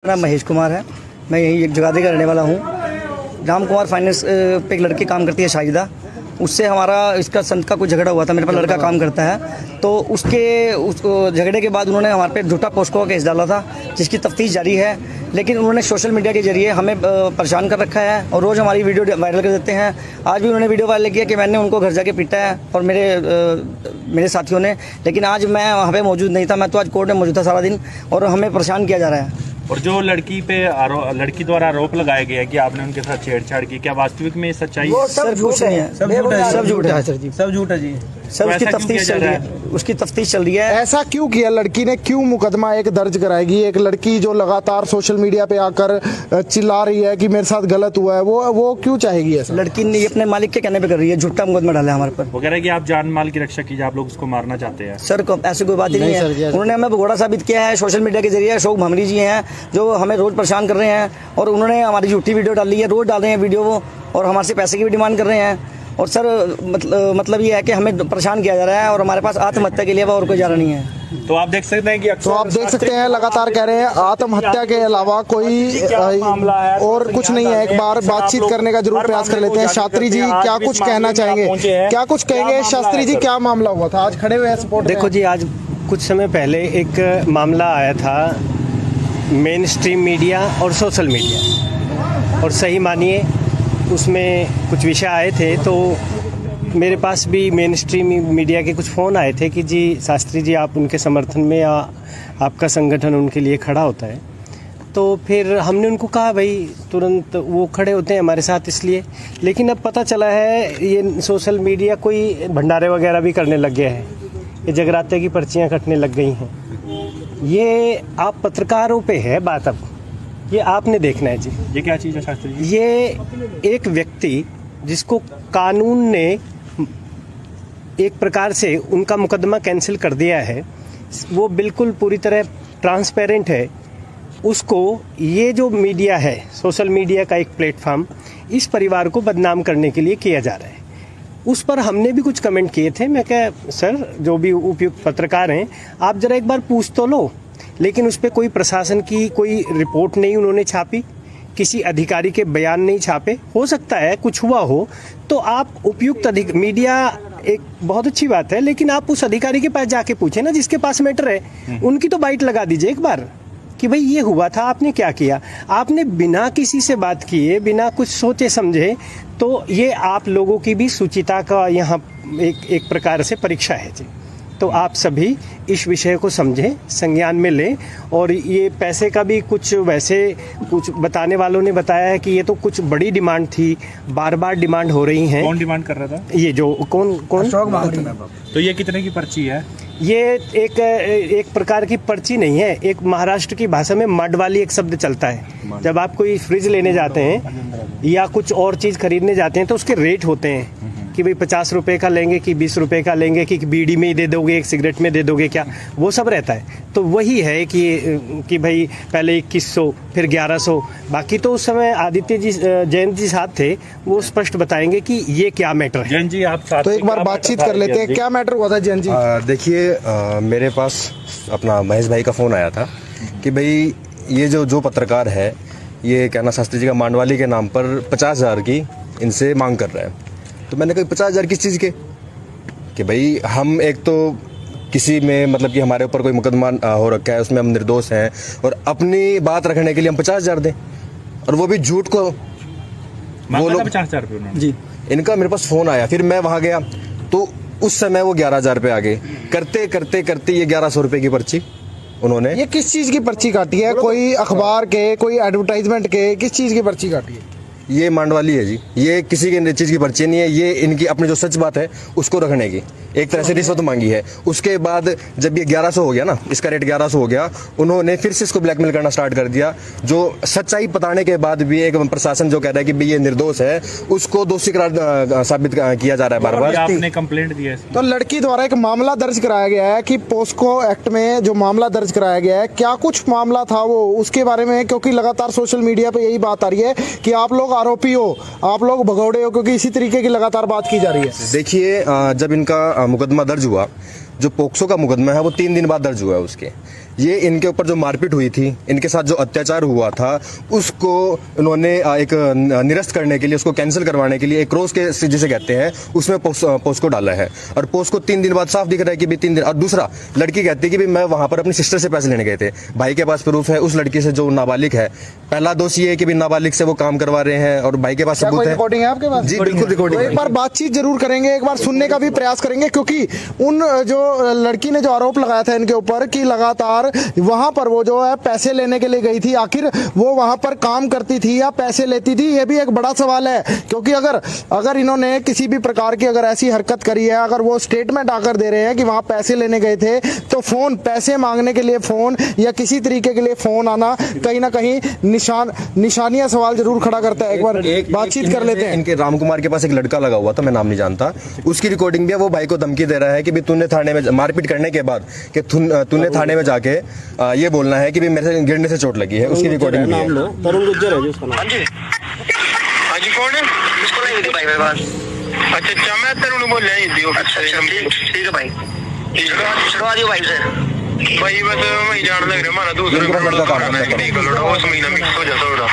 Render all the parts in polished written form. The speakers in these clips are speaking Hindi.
मेरा नाम महेश कुमार है। मैं यही एक जगाधरी का रहने वाला हूँ। राम कुमार फाइनेंस पे एक लड़की काम करती है शाहिदा, उससे हमारा इसका संत का कुछ झगड़ा हुआ था। मेरे पास लड़का काम करता है, तो उस झगड़े के बाद उन्होंने हमारे पे झूठा पोस्को का केस डाला था, जिसकी तफ्तीश जारी है। लेकिन उन्होंने सोशल मीडिया के जरिए हमें परेशान कर रखा है और रोज़ हमारी वीडियो वायरल कर देते हैं। आज भी उन्होंने वीडियो वायरल किया कि मैंने उनको घर जाके पीटा है और मेरे साथियों ने। लेकिन आज मैं वहाँ पे मौजूद नहीं था, मैं तो आज कोर्ट में मौजूद था सारा दिन और हमें परेशान किया जा रहा है। और जो लड़की द्वारा आरोप लगाया गया है कि आपने उनके साथ छेड़छाड़ की, क्या वास्तविक में सच्चाई है? सर कुछ नहीं है, सब झूठ है, सब झूठ है सर जी, सब झूठ है जी। सर उसकी तफ्तीश चल रही है, उसकी तफ्तीश चल रही है। ऐसा क्यों किया लड़की ने, क्यों मुकदमा एक दर्ज कराएगी? एक लड़की जो लगातार सोशल मीडिया पे आकर चिल्ला रही है कि मेरे साथ गलत हुआ है, वो क्यों चाहेगी ऐसा? लड़की ने अपने मालिक के कहने पे कर रही है, झूठा मुकदमा डाला है हमारे पर। वो कह रहे हैं कि आप जान माल की रक्षा कीजिए, आप लोग उसको मारना चाहते हैं। सर ऐसी कोई बात ही नहीं है। उन्होंने हमें भगोड़ा साबित किया है सोशल मीडिया के जरिए। अशोक भामरी जी हैं जो हमें रोज परेशान कर रहे हैं और उन्होंने हमारी झूठी वीडियो डाली है, रोज डाल रहे हैं वीडियो वो, और हमारे से पैसे की भी डिमांड कर रहे हैं। और सर मतलब ये है कि हमें परेशान किया जा रहा है और हमारे पास आत्महत्या के लिए और कोई चारा नहीं है। तो आप देख सकते हैं कि लगातार कह रहे हैं आत्महत्या के अलावा कोई और कुछ नहीं है। एक बार बातचीत करने का जरूर प्रयास कर लेते हैं। शास्त्री जी क्या कुछ कहना चाहेंगे, क्या कुछ कहेंगे? शास्त्री जी क्या मामला हुआ था? आज खड़े हुए हैं सपोर्ट। देखो जी, आज कुछ समय पहले एक मामला आया था मेन स्ट्रीम मीडिया और सोशल मीडिया, और सही मानिए उसमें कुछ विषय आए थे। तो मेरे पास भी मेन स्ट्रीम मीडिया के कुछ फ़ोन आए थे कि जी शास्त्री जी आप उनके समर्थन में, या आपका संगठन उनके लिए खड़ा होता है। तो फिर हमने उनको कहा भाई तुरंत वो खड़े होते हैं हमारे साथ इसलिए। लेकिन अब पता चला है ये सोशल मीडिया कोई भंडारे वगैरह भी करने लग गया है, ये जगराते की पर्चियाँ कटने लग गई हैं। ये आप पत्रकारों पे है बात, अब ये आपने देखना है जी। ये क्या चीज़ है शास्त्री जी? ये एक व्यक्ति जिसको कानून ने एक प्रकार से उनका मुकदमा कैंसिल कर दिया है, वो बिल्कुल पूरी तरह ट्रांसपेरेंट है। उसको ये जो मीडिया है, सोशल मीडिया का एक प्लेटफॉर्म, इस परिवार को बदनाम करने के लिए किया जा रहा है। उस पर हमने भी कुछ कमेंट किए थे। मैं क्या सर, जो भी उपयुक्त पत्रकार हैं, आप जरा एक बार पूछ तो लो। लेकिन उस पर कोई प्रशासन की कोई रिपोर्ट नहीं उन्होंने छापी, किसी अधिकारी के बयान नहीं छापे। हो सकता है कुछ हुआ हो तो आप उपयुक्त मीडिया एक बहुत अच्छी बात है, लेकिन आप उस अधिकारी के पास जाके पूछे ना जिसके पास मैटर है, उनकी तो बाइट लगा दीजिए एक बार कि भाई ये हुआ था, आपने क्या किया। आपने बिना किसी से बात किए, बिना कुछ सोचे समझे, तो ये आप लोगों की भी सुचिता का यहाँ एक प्रकार से परीक्षा है जी। तो आप सभी इस विषय को समझें, संज्ञान में लें। और ये पैसे का भी कुछ वैसे कुछ बताने वालों ने बताया है कि ये तो कुछ बड़ी डिमांड थी, बार बार डिमांड हो रही हैं। कौन डिमांड कर रहा था? ये जो कौन तो ये कितने की पर्ची है? ये एक प्रकार की पर्ची नहीं है। एक महाराष्ट्र की भाषा में मड वाली एक शब्द चलता है। जब आप कोई फ्रिज लेने जाते हैं या कुछ और चीज़ खरीदने जाते हैं तो उसके रेट होते हैं कि भाई 50 रुपये का लेंगे कि 20 रुपये का लेंगे, कि बीड़ी में ही दे दोगे, एक सिगरेट में दे दोगे, क्या वो सब रहता है। तो वही है कि भाई पहले 2100 फिर 1100। बाकी तो उस समय आदित्य जी, जयंत जी साथ थे, वो स्पष्ट बताएंगे कि ये क्या मैटर है। जयंत जी आप साथ, तो एक बार बातचीत कर लेते हैं। क्या मैटर हुआ था जयंत जी? देखिए, मेरे पास अपना महेश भाई का फ़ोन आया था कि भाई ये जो पत्रकार है, ये क्या ना शास्त्री जी का मांडवाली के नाम पर 50,000 की इनसे मांग कर रहा है। तो मैंने कहा 50,000 किस चीज़ के? कि भाई हम एक तो किसी में मतलब कि हमारे ऊपर कोई मुकदमा हो रखा है, उसमें हम निर्दोष हैं, और अपनी बात रखने के लिए हम 50,000 दें, और वो भी झूठ को। वो लोग 50,000 रुपये जी, इनका मेरे पास फ़ोन आया, फिर मैं वहाँ गया तो उस समय वो 11,000 रुपये आ गए। करते करते करते ये 1100 रुपये की पर्ची उन्होंने। ये किस चीज की पर्ची काटी है? कोई अखबार के, कोई एडवर्टाइजमेंट के, किस चीज की पर्ची काटी है? ये मांडवाली है जी, ये किसी की चीज़ की पर्ची नहीं है। ये इनकी अपनी जो सच बात है उसको रखने की एक तरह से रिश्वत मांगी है। उसके बाद जब ये 1100 हो गया ना, इसका रेट 1100 हो गया, उन्होंने फिर से इसको ब्लैकमेल करना स्टार्ट कर दिया। जो सच्चाई बताने के बाद भी एक प्रशासन जो कह रहा है कि भाई ये निर्दोष है, उसको दोषी करार साबित किया जा रहा है बार बार। आपने कंप्लेंट दी है? तो लड़की द्वारा एक मामला दर्ज कराया गया है कि पोस्को एक्ट में जो मामला दर्ज कराया गया है, क्या कुछ मामला था वो, उसके बारे में, क्योंकि लगातार सोशल मीडिया पे यही बात आ रही है कि आप लोग आरोपी हो, आप लोग भगौड़े हो, क्योंकि इसी तरीके की लगातार बात की जा रही है। देखिए, जब इनका मुकदमा दर्ज हुआ, जो पोक्सो का मुकदमा है वो 3 दिन बाद दर्ज हुआ है उसके। ये इनके ऊपर जो मारपीट हुई थी, इनके साथ जो अत्याचार हुआ था, उसको उन्होंने एक निरस्त करने के लिए, उसको कैंसिल करवाने के लिए एक रोज के जिसे कहते हैं उसमें पोस्ट को डाला है। और पोस्ट को 3 दिन बाद साफ दिख रहा है कि भी 3 दिन। और दूसरा, लड़की कहती है कि भी मैं वहां पर अपनी सिस्टर से पैसे लेने गए थे। भाई के पास प्रूफ है उस लड़की से जो नाबालिग है। पहला दोष ये है कि भी नाबालिग से वो काम करवा रहे हैं और भाई के पास सबूत है। रिकॉर्डिंग है आपके पास? जी बिल्कुल रिकॉर्डिंग। एक बार बातचीत जरूर करेंगे, एक बार सुनने का भी प्रयास करेंगे, क्योंकि उन जो लड़की ने जो आरोप लगाया था इनके ऊपर कि लगातार वहां पर वो जो है पैसे लेने के लिए गई थी, आखिर वो वहां पर काम करती थी या पैसे लेती थी, ये भी एक बड़ा सवाल है। क्योंकि अगर इन्होंने किसी भी प्रकार की अगर ऐसी हरकत करी है, अगर वो स्टेटमेंट आकर दे रहे हैं कि वहां पैसे लेने गए थे, तो फोन, पैसे मांगने के लिए फोन या किसी तरीके के लिए फोन आना कहीं ना कहीं निशानियां सवाल जरूर खड़ा करता है। एक बार बातचीत कर लेते हैं। इनके राम कुमार के पास एक लड़का लगा हुआ था, मैं नाम नहीं जानता, उसकी रिकॉर्डिंग भी है। वो भाई को धमकी दे रहा है कि भी तूने थाने में मारपीट करने के बाद कि तूने थाने में जाके ये बोलना है कि भी मेरे से गिरने से चोट लगी है। उसकी रिकॉर्डिंग भी है। तरुण गुज्जर है जी उसका नाम। हाँ जी कौन है? इसको नहीं थी भाई मेरे पास। अच्छा मैं तरुण बोल रहा हूँ। अच्छा ठीक है भाई, छुड़वा दियो भाई से। भाई बस मैं जान लग रहा हमारा दूसरा महीना मिक्स हो जाता होगा।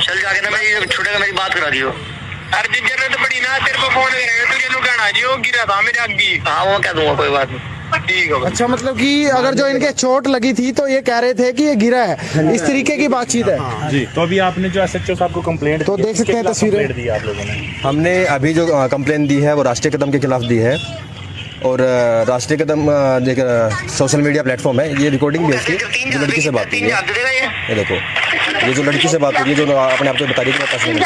चल जाके ना मेरी छुड़ेगा, मेरी बात करा दियो। अरे जरूरत पड़ी ना तेरे को फोन करेगा, तुझे लुकाना जी, वो गिरा था मेरे आगे। हाँ वो कह दूंगा, कोई बात नहीं। ठीक है। अच्छा, मतलब कि अगर जो इनके चोट लगी थी तो ये कह रहे थे कि ये गिरा है, इस तरीके की बातचीत है। जी, तो अभी आपने जो एसएचओ साहब को कंप्लेंट तो देख सकते हैं तस्वीरें दी आप लोगों ने। हमने अभी जो कंप्लेन दी है वो राष्ट्रीय कदम के खिलाफ दी है। और राष्ट्रीय कदम एक सोशल मीडिया प्लेटफॉर्म है। ये रिकॉर्डिंग भी है इसकी, जो लड़की से बात हुई है। ये देखो, ये जो लड़की से बात हुई है, जो अपने आप को बता रही थी पैसे नहीं।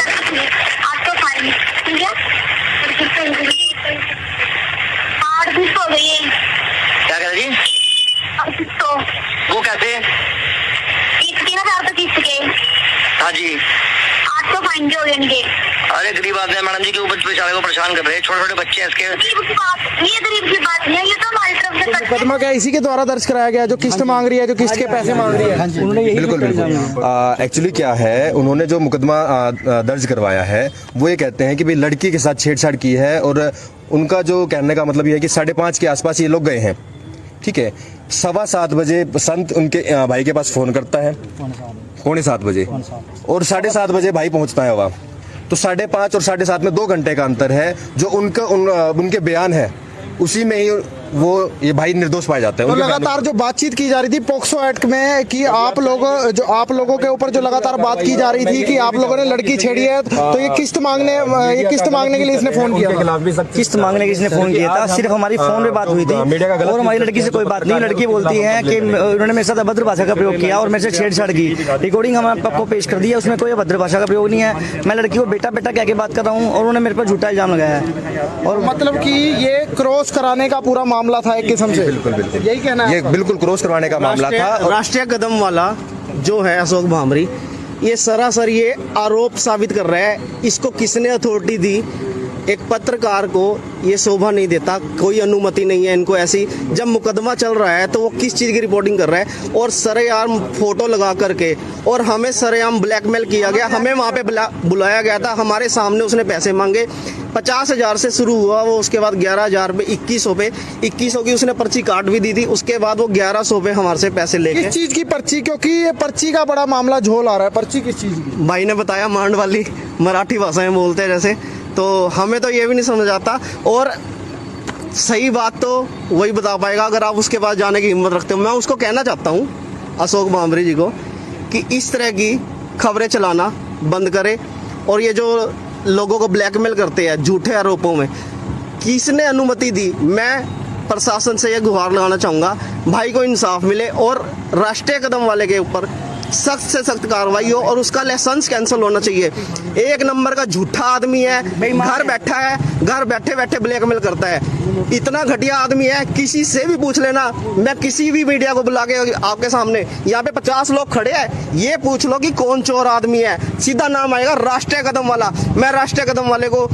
क्या कह रही? वो कहते हैं 3,000 तो किस्त के। हाँ जी 800 फाइन के हो गए इनके। अरे गरीब आदमी है मैडम जी, के ऊपर बेचारे को परेशान कर रहे हैं, छोटे छोटे बच्चे हैं इसके। गरीब की बात, ये गरीब की बात नहीं है, ये तो हमारी तरफ से सच है। मुकदमा क्या इसी के द्वारा दर्ज कराया गया, जो किस्त मांग रही है, जो किस्त के पैसे मांग रही है? बिल्कुल बिल्कुल। एक्चुअली क्या है, उन्होंने जो मुकदमा दर्ज करवाया है वो ये कहते हैं कि भाई लड़की के साथ छेड़छाड़ की है। और उनका जो कहने का मतलब ये है कि 5:30 के आसपास ये लोग गए हैं। ठीक है, 7:15 बजे संत उनके भाई के पास फोन करता है, 6:45 बजे, और 7:30 बजे भाई पहुंचता है वहाँ। तो 5:30 और 7:30 में 2 घंटे का अंतर है। जो उनके बयान है उसी में ही वो ये भाई निर्दोष पाए जाते हैं। तो लगातार जो बातचीत की जा रही थी पोक्सो एक्ट में कि आप लोगों के ऊपर जो लगातार बात की जा रही थी कि आप लोगों ने लड़की छेड़ी है, तो ये किस्त मांगने के लिए इसने फोन किया था। किस्त मांगने के लिए इसने फोन किया था। सिर्फ हमारी फोन पे बात हुई थी और हमारी लड़की से कोई बात नहीं। लड़की बोलती है कि उन्होंने मेरे साथ अभद्र भाषा का प्रयोग किया और मेरे से छेड़छाड़ की। रिकॉर्डिंग हम आपको पेश कर दी है, उसमें कोई अभद्र भाषा का प्रयोग नहीं है। मैं लड़की को बेटा बेटा कह के बात कर रहा हूँ और उन्होंने मेरे पर झूठा इल्जाम लगाया है। और मतलब कि ये क्रॉस कराने का पूरा मामला था एक किस्म से। बिल्कुल बिल्कुल यही कहना है? ये बिल्कुल क्रॉस करवाने का मामला था। राष्ट्रीय कदम वाला जो है अशोक भामरी, ये सरासर ये आरोप साबित कर रहा है। इसको किसने अथॉरिटी दी? एक पत्रकार को ये शोभा नहीं देता, कोई अनुमति नहीं है इनको ऐसी। जब मुकदमा चल रहा है तो वो किस चीज़ की रिपोर्टिंग कर रहा है? और सरेआम फोटो लगा करके, और हमें सरेआम ब्लैकमेल किया गया। हमें वहाँ पे बुलाया गया था, हमारे सामने उसने पैसे मांगे। 50,000 से शुरू हुआ वो, उसके बाद 11,000 पे, 2100 की उसने पर्ची काट भी दी थी। उसके बाद वो 1100 पे हमारे से पैसे लेके। किस चीज की पर्ची? क्योंकि ये पर्ची का बड़ा मामला झोल आ रहा है। पर्ची किस चीज की? भाई ने बताया मांड वाली, मराठी भाषा में बोलते हैं जैसे। तो हमें तो ये भी नहीं समझ आता। और सही बात तो वही बता पाएगा अगर आप उसके पास जाने की हिम्मत रखते हो। मैं उसको कहना चाहता हूँ, अशोक भामरी जी को, कि इस तरह की खबरें चलाना बंद करे। और ये जो लोगों को ब्लैकमेल करते हैं झूठे आरोपों में, किसने अनुमति दी? मैं प्रशासन से ये गुहार लगाना चाहूँगा, भाई को इंसाफ मिले और राष्ट्रीय कदम वाले के ऊपर सख्त से सख्त कार्रवाई हो और उसका लाइसेंस कैंसिल होना चाहिए। एक नंबर का झूठा आदमी है, घर बैठा है, घर बैठे बैठे ब्लैकमेल करता है। इतना घटिया आदमी है, किसी से भी पूछ लेना। मैं किसी भी मीडिया को बुला के आपके सामने, यहाँ पे 50 लोग खड़े हैं, ये पूछ लो कि कौन चोर आदमी है, सीधा नाम आएगा राष्ट्रीय कदम वाला। मैं राष्ट्रीय कदम वाले को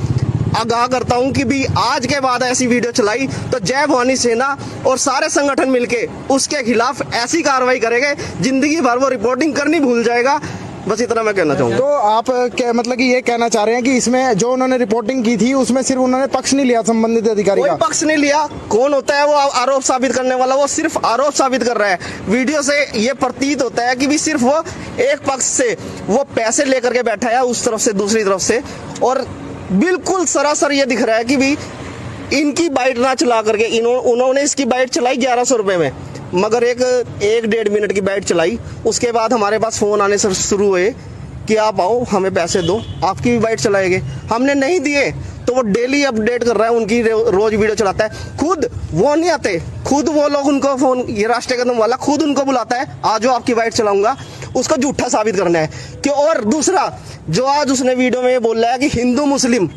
आगाह करता हूं कि भी आज के बाद ऐसी वीडियो चलाई तो जय भवानी सेना और सारे संगठन मिलके उसके खिलाफ ऐसी कार्रवाई करेंगे, जिंदगी भर वो रिपोर्टिंग करनी भूल जाएगा। बस इतना मैं कहना चाहूँगा। तो आप मतलब कि ये कहना चाह रहे हैं कि इसमें जो उन्होंने रिपोर्टिंग की थी उसमें सिर्फ उन्होंने पक्ष नहीं लिया संबंधित अधिकारी कोई का? पक्ष नहीं लिया। कौन होता है वो आरोप साबित करने वाला? वो सिर्फ आरोप साबित कर रहा है। वीडियो से ये प्रतीत होता है कि भी सिर्फ वो एक पक्ष से वो पैसे लेकर के बैठा है, उस तरफ से दूसरी तरफ से, और बिल्कुल सरासर ये दिख रहा है कि भी इनकी बाइट ना चला करके उन्होंने इसकी बाइट चलाई 1100 रुपए में, मगर एक डेढ़ मिनट की बाइट चलाई। उसके बाद हमारे पास फोन आने से शुरू हुए कि आप आओ, हमें पैसे दो, आपकी भी बाइट चलाएंगे। हमने नहीं दिए तो वो डेली अपडेट कर रहा है, उनकी रोज वीडियो चलाता है। खुद वो नहीं आते, खुद वो लोग उनको फोन, ये राष्ट्रीय कदम वाला खुद उनको बुलाता है, आज जो आपकी बाइट चलाऊंगा, उसको झूठा साबित करना है कि। और दूसरा जो आज उसने वीडियो में ये बोल रहा है कि हिंदू मुस्लिम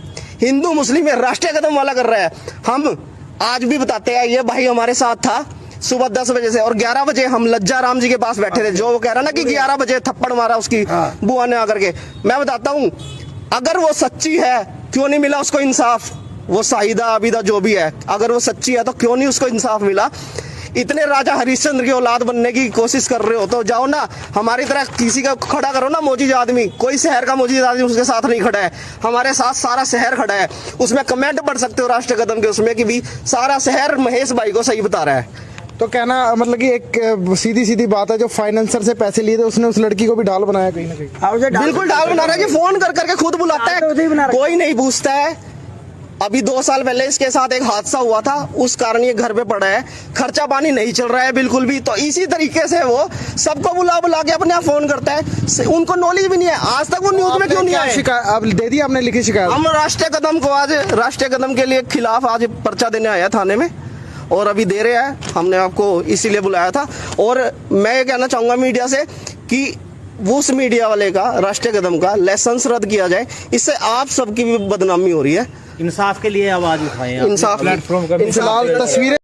ये राष्ट्रीय कदम वाला कर रहा है। हम आज भी बताते हैं, ये भाई हमारे साथ था सुबह 10 बजे से, और 11 बजे हम लज्जा राम जी के पास बैठे थे। जो वो कह रहा ना कि 11 बजे थप्पड़ मारा उसकी बुआ ने आकर के, मैं बताता हूँ, अगर वो सच्ची है क्यों नहीं मिला उसको इंसाफ? वो शाहिदा आबिदा जो भी है, अगर वो सच्ची है तो क्यों नहीं उसको इंसाफ मिला? इतने राजा हरिश्चंद्र की औलाद बनने की कोशिश कर रहे हो तो जाओ ना, हमारी तरह किसी का खड़ा करो ना मोजीज आदमी। कोई शहर का मोजीज आदमी उसके साथ नहीं खड़ा है, हमारे साथ सारा शहर खड़ा है। उसमें कमेंट पढ़ सकते हो राष्ट्रीय कदम के उसमें कि भी सारा शहर महेश भाई को सही बता रहा है। तो कहना मतलब कि एक सीधी बात है, जो फाइनेंसर से पैसे लिए थे उसने उस लड़की को भी ढाल बनाया कहीं ना कहीं। बिल्कुल ढाल बना रहा है कि फोन कर करके खुद बुलाता है, कोई नहीं पूछता है। अभी 2 साल पहले इसके साथ एक हादसा हुआ था, उस कारण ये घर पे पड़ा है, खर्चा पानी नहीं चल रहा है बिल्कुल भी। तो इसी तरीके से वो सबको बुला के अपने आप फोन करता है। उनको नॉलेज भी नहीं है, आज तक वो न्यूज में क्यों नहीं आए? शिकायत अब दे दी आपने, लिखी शिकायत? हम राष्ट्रीय कदम को आज राष्ट्रीय कदम के लिए खिलाफ आज पर्चा देने आया थाने में, और अभी दे रहे हैं। हमने आपको इसीलिए बुलाया था। और मैं ये कहना चाहूंगा मीडिया से कि उस मीडिया वाले का, राष्ट्रीय कदम का लाइसेंस रद्द किया जाए, इससे आप सबकी भी बदनामी हो रही है। इंसाफ के लिए आवाज उठाएं। इंसाफ फिलहाल तस्वीरें